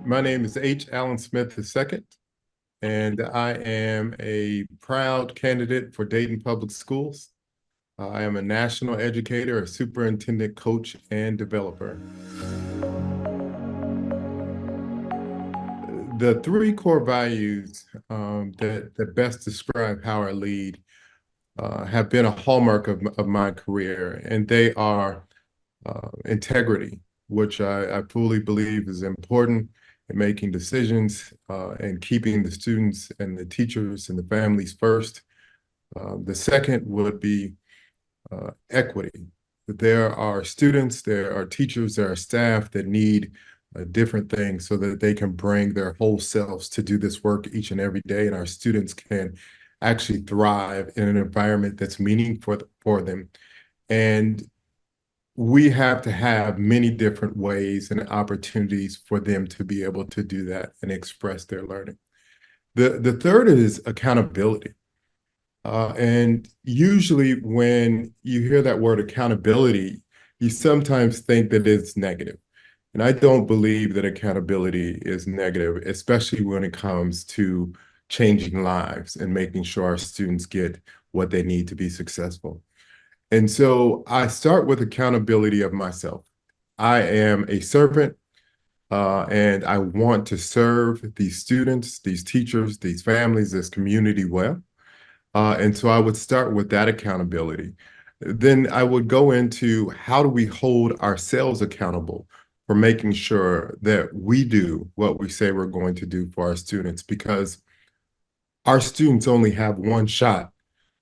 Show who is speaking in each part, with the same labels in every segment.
Speaker 1: My name is H. Allen Smith II, and I am a proud candidate for Dayton Public Schools. I am a national educator, a superintendent, coach, and developer. The three core values that best describe how I lead have been a hallmark of my career, and they are integrity, which I fully believe is important in making decisions and keeping the students and the teachers and the families first. The second would be equity. There are students, there are teachers, there are staff that need different things so that they can bring their whole selves to do this work each and every day, and our students can actually thrive in an environment that's meaningful for them. And we have to have many different ways and opportunities for them to be able to do that and express their learning. The third is accountability. And usually when you hear that word accountability, you sometimes think that it's negative. And I don't believe that accountability is negative, especially when it comes to changing lives and making sure our students get what they need to be successful. And so I start with accountability of myself. I am a servant, and I want to serve these students, these teachers, these families, this community well. And so I would start with that accountability. Then I would go into how do we hold ourselves accountable for making sure that we do what we say we're going to do for our students, because our students only have one shot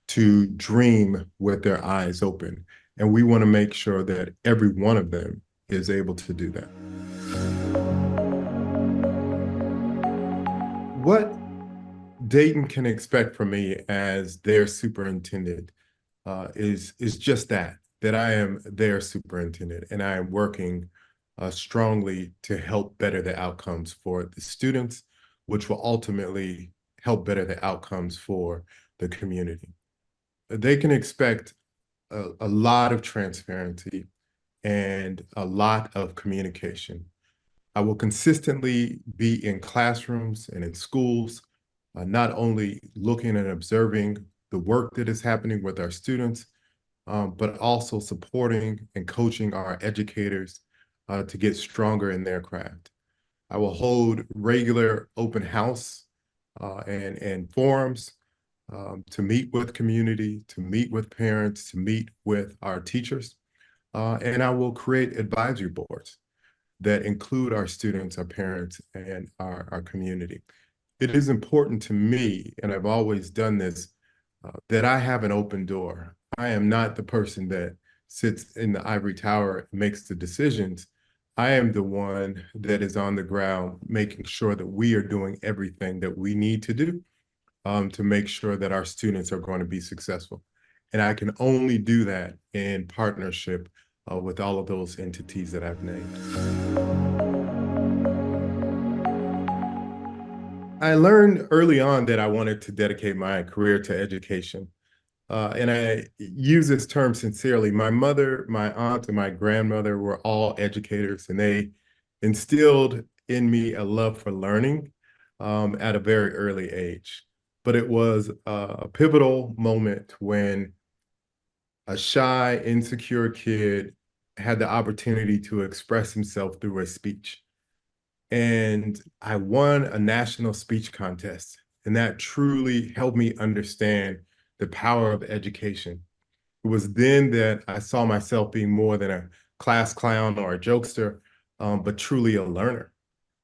Speaker 1: to dream with their eyes open. And we want to make sure that every one of them is able to do that. What Dayton can expect from me as their superintendent is just that I am their superintendent and I am working strongly to help better the outcomes for the students, which will ultimately help better the outcomes for the community. They can expect a lot of transparency and a lot of communication. I will consistently be in classrooms and in schools, not only looking and observing the work that is happening with our students, but also supporting and coaching our educators to get stronger in their craft. I will hold regular open house and forums to meet with community, to meet with parents, to meet with our teachers. And I will create advisory boards that include our students, our parents, and our community. It is important to me, and I've always done this, that I have an open door. I am not the person that sits in the ivory tower and makes the decisions. I am the one that is on the ground making sure that we are doing everything that we need to do to make sure that our students are going to be successful. And I can only do that in partnership with all of those entities that I've named. I learned early on that I wanted to dedicate my career to education. And I use this term sincerely. My mother, my aunt, and my grandmother were all educators, and they instilled in me a love for learning at a very early age. But it was a pivotal moment when a shy, insecure kid had the opportunity to express himself through a speech. And I won a national speech contest. And that truly helped me understand the power of education. It was then that I saw myself being more than a class clown or a jokester, but truly a learner.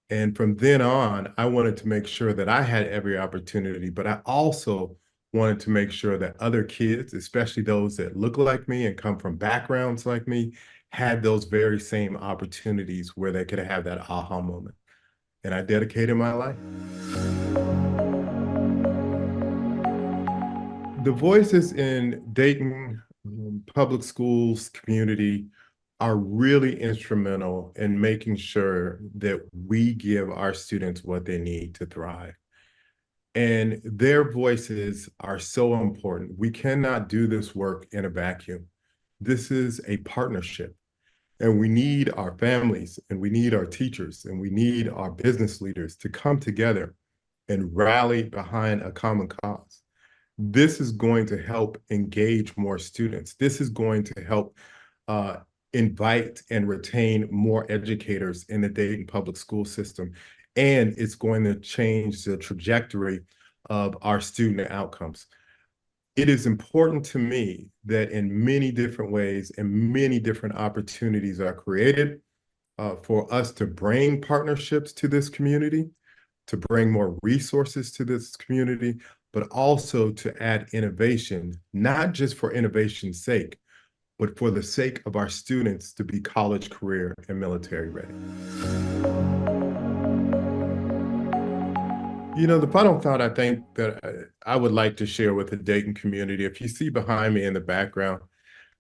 Speaker 1: And from then on, I wanted to make sure that I had every opportunity, but I also wanted to make sure that other kids, especially those that look like me and come from backgrounds like me, had those very same opportunities where they could have that aha moment. And I dedicated my life. The voices in Dayton public schools community are really instrumental in making sure that we give our students what they need to thrive. And their voices are so important. We cannot do this work in a vacuum. This is a partnership. And we need our families, and we need our teachers, and we need our business leaders to come together and rally behind a common cause. This is going to help engage more students. This is going to help uh, invite and retain more educators in the Dayton public school system. And it's going to change the trajectory of our student outcomes. It is important to me that in many different ways and many different opportunities are created for us to bring partnerships to this community, to bring more resources to this community, but also to add innovation, not just for innovation's sake, but for the sake of our students to be college, career, and military ready. The final thought I think that I would like to share with the Dayton community, if you see behind me in the background,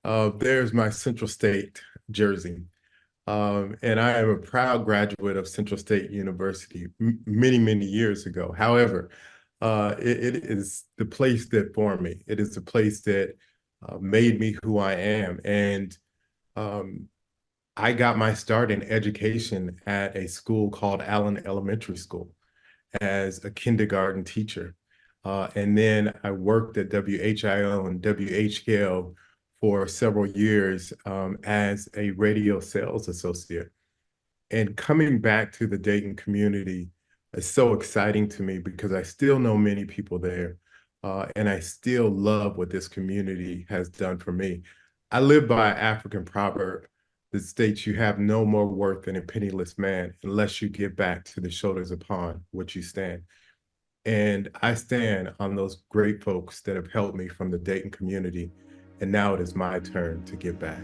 Speaker 1: there's my Central State jersey. And I am a proud graduate of Central State University many, many years ago. However, it is the place that formed me. It is the place that made me who I am. And um, I got my start in education at a school called Allen Elementary School as a kindergarten teacher. And then I worked at WHIO and WHKL for several years as a radio sales associate. And coming back to the Dayton community is so exciting to me because I still know many people there. And I still love what this community has done for me. I live by an African proverb that states you have no more worth than a penniless man unless you give back to the shoulders upon which you stand. And I stand on those great folks that have helped me from the Dayton community. And now it is my turn to give back.